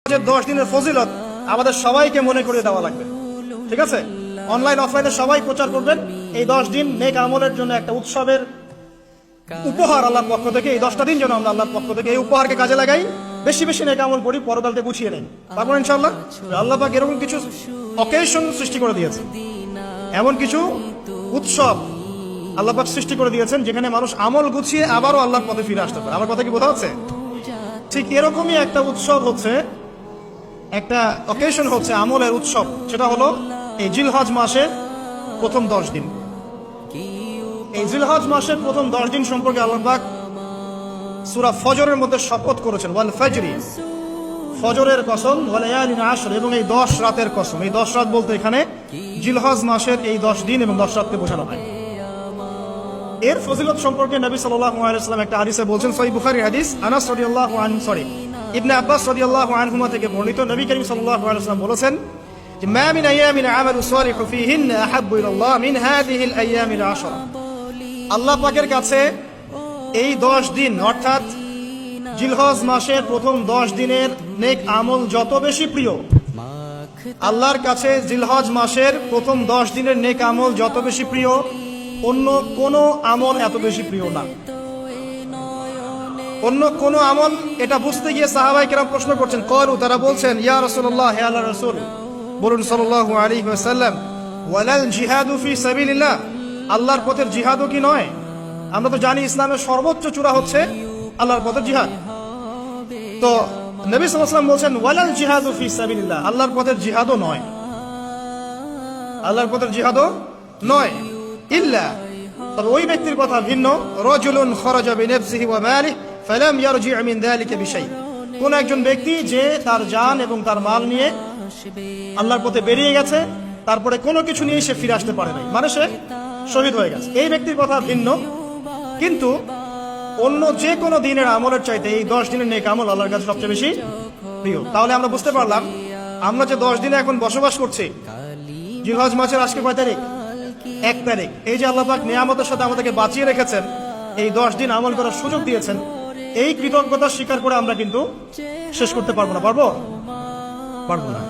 10 দিনের ফজিলত আমাদের সবাইকে মনে করে দেওয়া লাগবে, ঠিক আছে? অনলাইন অফলাইনে সবাই প্রচার করবেন। এই 10 দিন নেক আমলের জন্য একটা উৎসবের উপহার আল্লাহর পক্ষ থেকে। এই 10টা দিন যেন আমরা আল্লাহর পক্ষ থেকে এই উপহারকে কাজে লাগাই, বেশি বেশি নেক আমল করি, পরকালকে গুছিয়ে নেই। তারপর ইনশাআল্লাহ আল্লাহ পাক এরকম কিছু অকেশন সৃষ্টি করে দিয়েছে, এমন কিছু উৎসব আল্লাহ পাক সৃষ্টি করে দিয়েছেন যেখানে মানুষ আমল গুছিয়ে আবারও আল্লাহর পথে ফিরে আসতে পারে। আমার কথা কি বোঝা যাচ্ছে? ঠিক এরকমই একটা উৎসব হচ্ছে, একটা অকেশন হচ্ছে আমলের উৎসব, সেটা হলো এই জিলহজ মাসের প্রথম 10 দিন। এই জিলহজ মাসের প্রথম 10 দিন সম্পর্কে আল্লাহ পাক সূরা ফজরের মধ্যে শপথ করেছেন, ওয়াল ফাজরি, ফজরের কসম, ওয়াল লায়ালিন আশর, এবং এই 10 রাতের কসম। এই 10 রাত বলতে এখানে জিলহজ মাসের এই 10 দিন এবং 10 রাতকে বোঝানো হয়। এর ফজিলত সম্পর্কে নবী সাল্লাল্লাহু আলাইহি ওয়াসাল্লাম একটা হাদিসে বলছেন, সহিহ বুখারীর হাদিস, আনাস রাদিয়াল্লাহু আনহু ইবনে আব্বাস রাদিয়াল্লাহু আনহুমা থেকে বর্ণিত, নবী করিম সাল্লাল্লাহু আলাইহি ওয়াসাল্লাম বলেছেন যে মা মিন আইয়ামিন আমালু সালিহু ফীহিন্না আহাব্বু ইলাল্লাহ মিন হাযিহিল আইয়ামিল আশরা। আল্লাহ পাকের কাছে এই 10 দিন অর্থাৎ জিলহজ মাসের প্রথম 10 দিনের নেক আমল যত বেশি প্রিয়, আল্লাহর কাছে জিলহজ মাসের প্রথম 10 দিনের নেক আমল যত বেশি প্রিয়, অন্য কোন আমল এত বেশি প্রিয় না। অন্য কোন আমল, এটা বুঝতে গিয়ে সাহাবায়ে কেরাম প্রশ্ন করছেন, ক্বালু, তারা বলছেন, ইয়া রাসূলুল্লাহ, হে আল্লাহর রাসূল, বলুন সাল্লাল্লাহু আলাইহি ওয়াসাল্লাম, ওয়ালাল জিহাদু ফি সাবিলিল্লাহ, আল্লাহর পথের জিহাদও কি নয়? আমরা তো জানি ইসলামের সর্বোচ্চ চূড়া হচ্ছে আল্লাহর পথের জিহাদ। তো নবী সাল্লাল্লাহু আলাইহি ওয়াসাল্লাম বলছেন, ওয়ালাল জিহাদু ফি সাবিলিল্লাহ, আল্লাহর পথের জিহাদও নয়, আল্লাহর পথের জিহাদও নয়, ইল্লা, তবে ওই ব্যক্তির কথা ভিন্ন, রাজুলুন খারাজা বিনাফসিহি ওয়া মালিহি ফালাম ইয়ারজি' মিন যালিকা বিশাই, কোন একজন ব্যক্তি যে তার জান এবং তার মাল নিয়ে আল্লাহর পথে বেরিয়ে গেছে, তারপরে কোনো কিছু নিয়ে সে ফিরে আসতে পারে নাই, মানে সে শহীদ হয়ে গেছে, এই ব্যক্তির কথা ভিন্ন। কিন্তু অন্য যে কোনো দিনের আমলের চাইতে এই 10 দিনের নেক আমল আল্লাহর কাছে সবচেয়ে বেশি প্রিয়। তাহলে আমরা বুঝতে পারলাম, আমরা যে 10 দিনে এখন বসবাস করছি, জিলহজ মাসের আজকে কয় তারিখ? 1 তারিখ। এই যে আল্লাহ পাক নিয়ামতের সাথে আমাদেরকে বাঁচিয়ে রেখেছেন, এই 10 দিন আমল করার সুযোগ দিয়েছেন, এই কৃতজ্ঞতা স্বীকার করে আমরা কিন্তু শেষ করতে পারবো না, পারবো না।